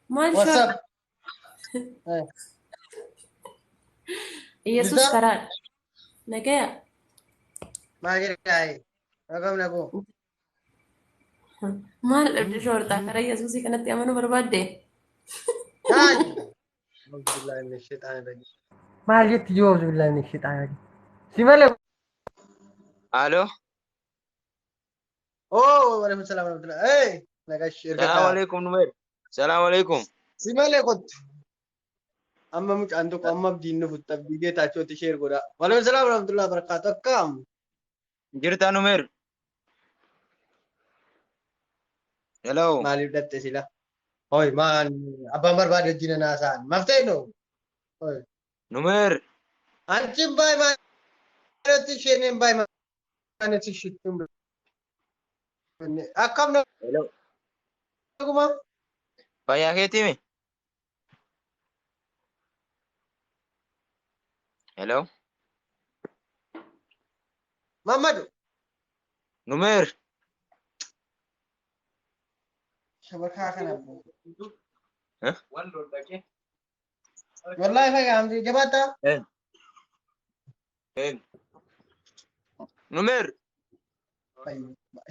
Maal What's short? up? Eh, Yesus Bisa? karaa nagaya. Maal jedhaayi? Akkam naqu? Maal dhabde shortaa karaa Yesuusii kanatti amanuu barbaadde? Haaj! Auzu billahi min shaitaan rajim. Maal jetti joo auzu billahi min shaitaan rajim. Si malee. Halo, Oh, waalaikum salam warahmatullah. Eh, nagash ergataa. Assalamualaikum Numer. Assalamualaikum. Si malee kottu. Amma mucaan tokko amma abdiin nuuf abdii geetaachooti ishee ergodha. Waalaikum salam warahmatullah barakaatu akkam. Jirta Numer. Hello. Maaliif dhatte sila? Hoi maan abbaan barbaade wajjin naasa'an. Maftee no? Hoi. Numer. Anchiin baay'ee maalitti isheen baay'ee maalitti ishittuun akkam Hello. naguma? Fayyaa keetiimi? Hello. Mamadu. Numer. Shabakaa kana. Hah? Wallahi fayyaa hamdi jabaata. En. En. Numer.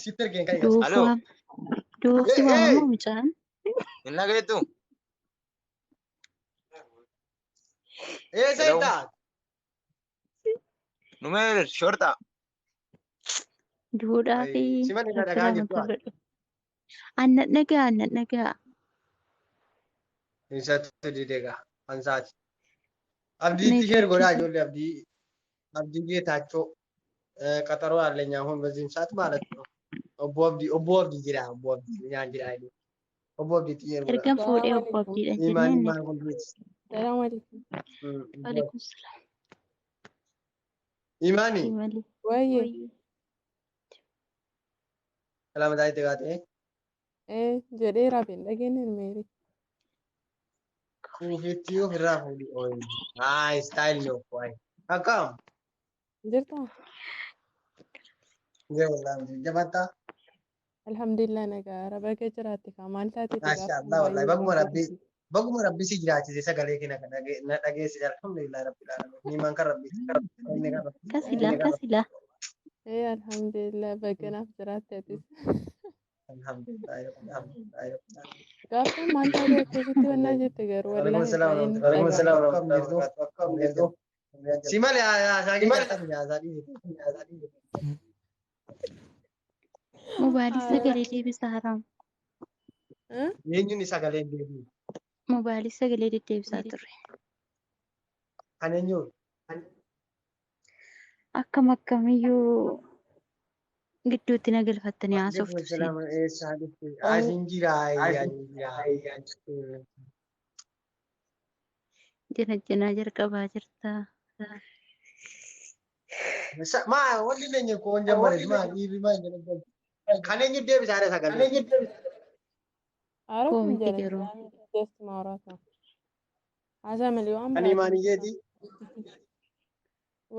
Sitti ergeen kan Halo. Duufi waamamu mucaan. Inna keetu? Sayyidaa. Numer shorta. Duudhaa fi Siman irra dhagaa jirtu. aannan dhagaa. Isatti dideega. Ansaati. Abdiitti ishee godhaa ijoollee abdii geetaachoo qaxaroo haallenyaa hun baziin isaati maalatti obbo abdii jira obbo abdii nyaan jira obbo abdii xiyyeer godhaa. Ergan fuudhee obbo Abdiidha Imaan jenneen. imaan qulqulleessi. Waalaikum salaam. Imaani. Imali. Waayee Kalama taa'ee gaatee. jedhee raabeen dhageenye meeri. Kuufeetti yoo irraa fuudhi ooyi. Istaayil yoo waayee. Akkam. Jirtaa? Jabaata. Alhamdulillah nagaa raba kee jiraatte kaa maal taatee Maashaallah wallahi baguma rabbi si jiraachise sagalee kee na dhageessise alhamdulillah rabbil alamin. Nimaan kan rabbi. Kasila. alhamdulillah baganaaf jiraatte atis. Alhamdulillah. Gaafa maal taatee akkasitti wannaa jette garuu wallaahi Waalaikum salaam warahmatullahi. Si malee haasaa dhiise. Mobaayilii sagalee deebisaa haram. Eenyuun sagalee hin deebiin? Mobaayilii sagalee deddeebisaa turre. Kan eenyuun? Akkamiyyuu gidduutti na galfattanii haasoftu. Asiin jiraa. Jina jalqabaa jirta. Maa wanti keenya koon jammares maa dhiirri maa hin jedhamu. Kan eenyu deebisaadha sagalee? Aarota Koomiti jedhanii garuu. jeesti maaraata. Haasaa malee waan Kan imaaniyyeeti?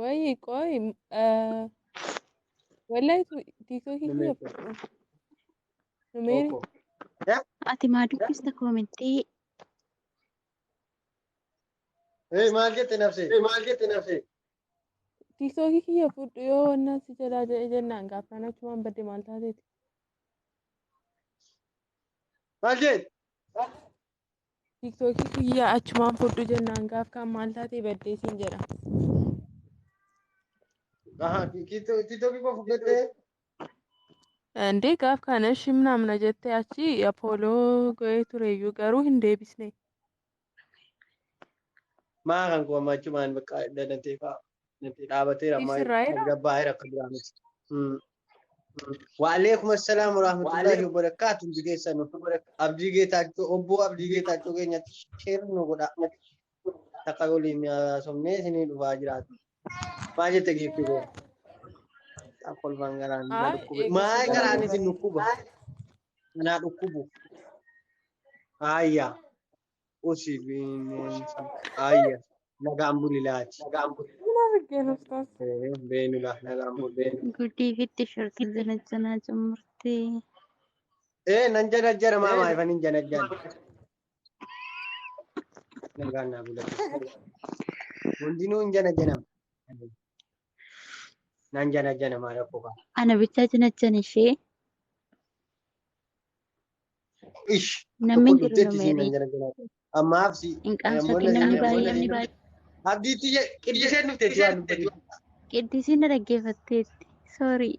Wayii qooyi wallahi tiktokii kiyya fudhu. Numeeri Ati maa dubbista koomentii? Maal jette nafsee? tiktokii kiyya fudhu yoo wannaa si jalaa jedhe jennaan gaafaan achumaan badde maal taateeti. Maal jette? tiktokii kiyya achumaan fudhu jennaan gaafkaan maal taatee baddee siin jedha. Tiktokii koo fudhattee? Indee gaaf kana shi ምናምን jettee achi apooloo go'ee tureyyuu garuu hin deebisne. Maa kan koo amma achumaan bakka danantee fa'aa. Dhaabateera ammaa gabbaa'eera akka biraa miti. Waalaikum assalam warahmatullahi wabarakatuh. Abdii geetaachoo obbo abdii geetaachoo keenyatti sheernu godha. Takka waliin somnee isinii dhufaa jiraatu. Maal jette geeffi koo? Kolfaan garaan na dhukkube. Maa garaan isin dhukkuba? Naa dhukkubu. Ayya. Usi bineensa. Ayya. Nagaan bulilaati. Beenula nagaan bul beenu. Guddii fi tishartii jala janaa jumurtee. nan janajjana maamaa ifan hin janajjan. Nagaan naa bulatu. Hundinuu hin janajjanam. Nan janajjana maa rakkoo qaba. Ana bichaa cinachan ishee Ish. namni Tokko jiru dhufteetti siin nan numeerii janajjana. Ammaaf si. hin qaanfatin namni baay'een Abdiitti qiddiseen dhufteetti waan dhufteetti. qiddisiin na dhaggeeffatteetti. Sorry.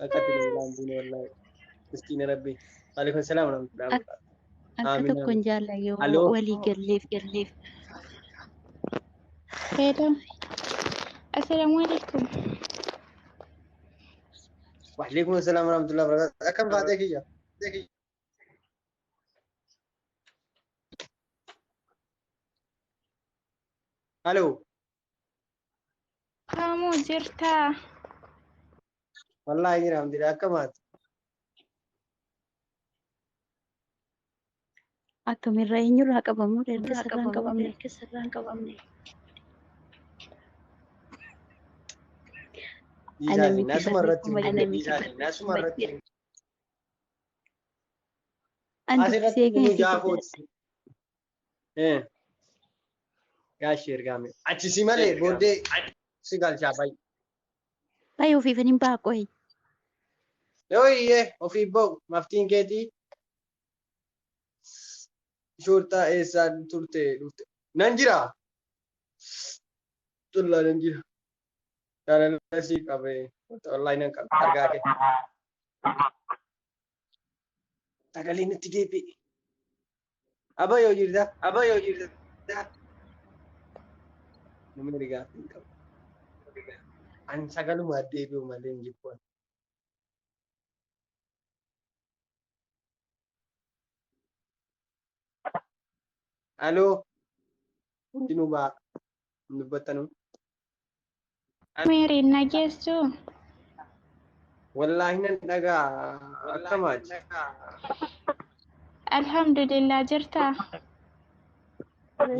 Akkatti nu bilaan buune wallaahi. Miskiina rabbi. Waalaikum salaam wa rahmatullahi wa barakatuh. Akka Amiin tokkoon amiin. jaalla yoo Aloo. walii galleef. Hello. Assalamualaikum. Waalaikum salaam wa rahmatullahi wa barakatuh. Akkam baatee kiyya? Aloo. Kamu jirta? Wallaahi jira alhamdulillah akkamaati. Akkamirraa eenyurraa qabamuu erga sirraan qabamne. Dhiisaanii nasuma irratti nasuma irratti asirratti nu jaafooti. Gaashii ergaame achisi malee booddee si galchaa baay'ee. Baay'ee ofiifan hin baaqoyi. Yoo iyyee ofii ba'u maftiin keetii shortaa eessaan turte dhufte nan jira. Tullaa nan jira. Jaalala sii qabee wallaahi nan qabe argaa kee. Sagaleen itti deebi'e. Aba yoo jirta. Namni rigaa hin qabu. Ani sagaluma deebi'u malee hin jibbu. Aloo. Hundinuu ba'a. Dubbattanuu. Mary nageessu. Wallaahi nan dhagaa akkamaati. Alhamdulillah jirta.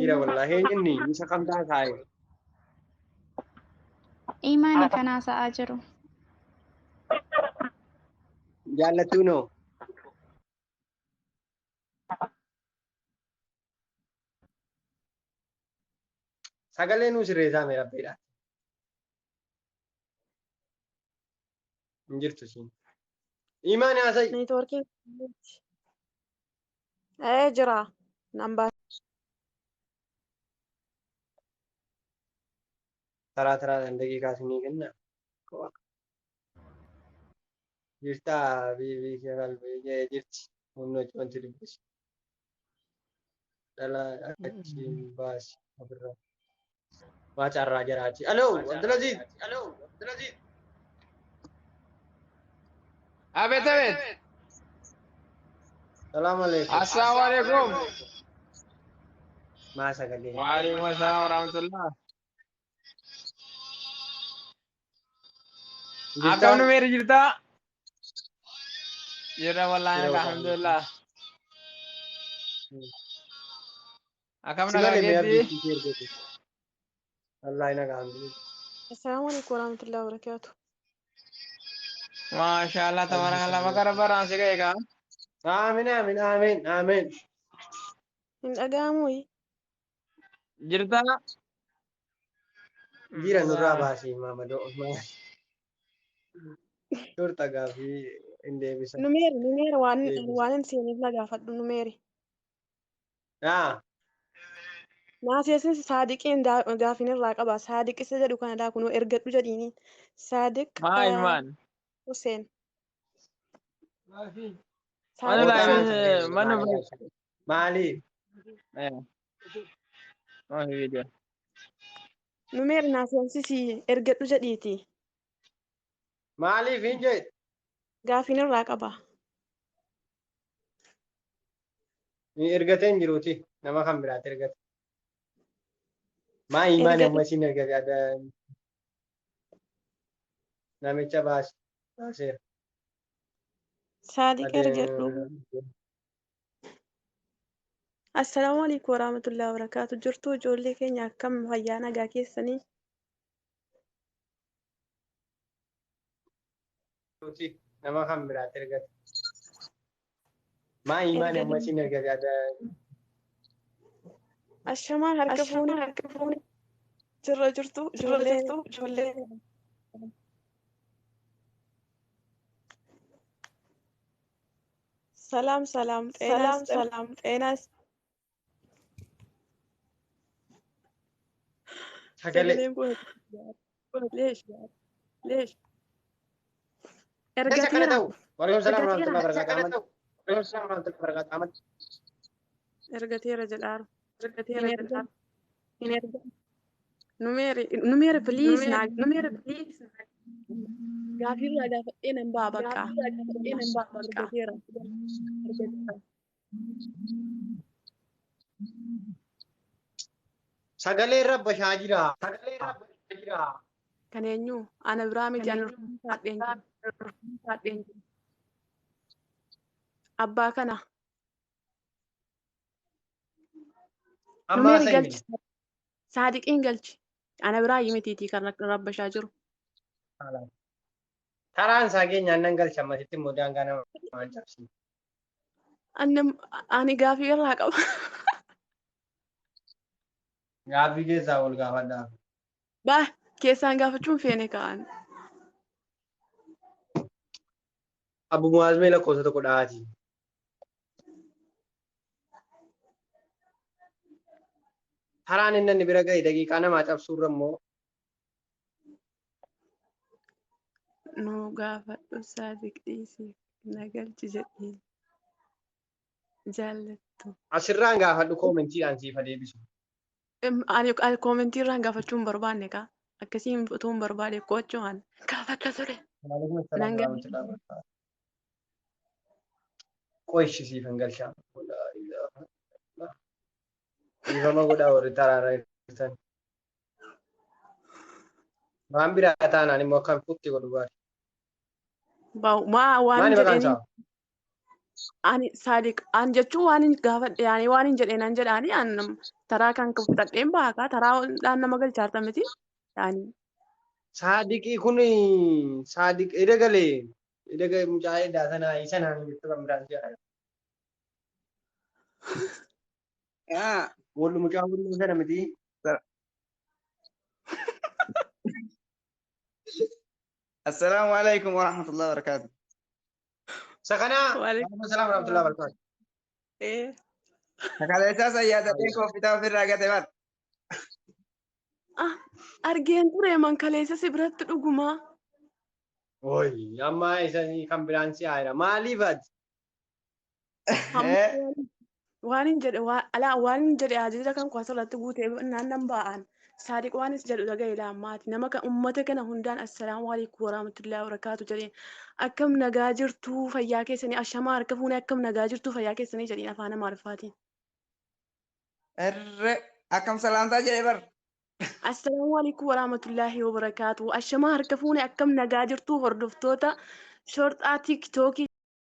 Jira wallaahi inni isa kamtaa kaaye. Imaani kanaa sa'aa jiru. Jaallattuu noo. Sagalee nuu sirreessaa mee rabbiidha. Hin jirtu siin. Imaani haasa'i. Networking jira nambaa Taraa daqiiqaa isinii kenna. Jirtaa biibii kee qalbii jirti. Humna wanti dubbisi. Dhalaa achi baasi ofirraa. Waa carraa jiraati. Aloo Abdulaziz. Abet. Salaam alaikum. Assalamualaikum. Maa sagalee. Waalaikumsalam warahmatullah. Akkam nu meeri jirta? Jira wallahi alhamdulillah. Akkam nagaa keetti? Wallahi nagaa alhamdulillah. Assalamualaikum warahmatullahi wabarakatuh. Mashallah tabarakallah bakara baraan si ga'e kaa? Amiin. Hin dhaga'amu. Jirta? Jira nurraa baasii maamadoo. Turta gaafii hin deebisan. Numeeri waan hin seeniif na gaafadhu numeeri. Naasiyaasin saadiqiin gaafin irraa qaba. Saadiq isa jedhu kana daa kunoo ergadhu jedhiini. Saadiq Maal? Hussein. Mana Maaliif? Numeeri naasiyaasisi ergadhu jedhiiti. Maaliif hin jedhu? Gaafin irraa qaba. Ergatee hin jiruuti. Nama kan biraatti ergate. Maa imaan ammasiin ergate namicha baaseera. Saadiq ergadhu. Assalamualaikum warahmatullahi wabarakatuh. Jirtuu ijoollee keenya akkam fayyaa nagaa keessanii? nama kan biraatti ergate. Maayii amma isin ergate adda. Ashamaa harka fuuni jirra jirtu ijoollee. ሰላም ጤና sagaleen kun leesh ergateera jedhaaru numeera please gaafirraa gaafadhee nan ba'a bakka ergateera sagalee rabba shaajira kan eenyu ana biraa miti ani fadheen abbaa kana amma numeeri sayni galchi saadiqiin galchi ana biraa yimitiitii kan rabbashaa jiru taraan isaa keenya annan galchamasitti immoo daangaa nama waan cabsi ani gaafii irraa qaba gaafii keessaa ol gaafadhaa baa keessaan gaafachuun feene ka'an abbu muwaazmee lakkoofsa tokko dhaati taraan inni bira ga'e daqiiqaa namaa cabsuurra immoo nu gaafadhu saadiqdhiisii na galchi jedheen jaallattu asirraan gaafadhu koomentiidhaan siifa deebisu ani koomentii irraan gaafachuun barbaanne kaa akkasiin utuun barbaade qo'achuudhaan gaafadha ture qo'ishisiifan galchaa dhiifama godhaa warri taraarra hirtan waan biraa taanaan immoo akkan futti godhu baadhi waan jedheen ani saadiq an jechuun waan gaafadhe yaani waan hin jedheen an jedhaani an taraa kan fudhadheen baakaa taraa dhaan nama galchaarta miti yaani saadiqii kun saadiq edagalee mucaa edaa sanaa isanaan jettu kan biraan jedhama wallu mucaa wallu sana miti السلام عليكم ورحمة الله وبركاته. سكنا. وعليكم السلام ورحمة الله وبركاته. إيه. Kalau saya ya tadi kopi tahu firraga teman. Argeen ture man kaleessa si biratti dhuguma. Oi, amma isanii kan biraan si aayira. Maaliif ati? Waan hin jedhe ajaja kan asirratti guutee naannan ba'an. Saadiq waanis jedhu dhagaye laammaati. Nama kan uummata kana hundaan assalaamu alaikum warahmatullahi wabarakaatu jedheen. Akkam nagaa jirtuu fayyaa keessanii ashamaa harka fuunee akkam nagaa jirtuu fayyaa keessanii jedheen afaan Amaariffaatiin. Akkam salaamtaa jedhee bar. Assalaamu alaikum warahmatullahi wabarakaatu. Ashamaa harka fuunee akkam nagaa jirtuu hordoftoota shorxaa tiktookii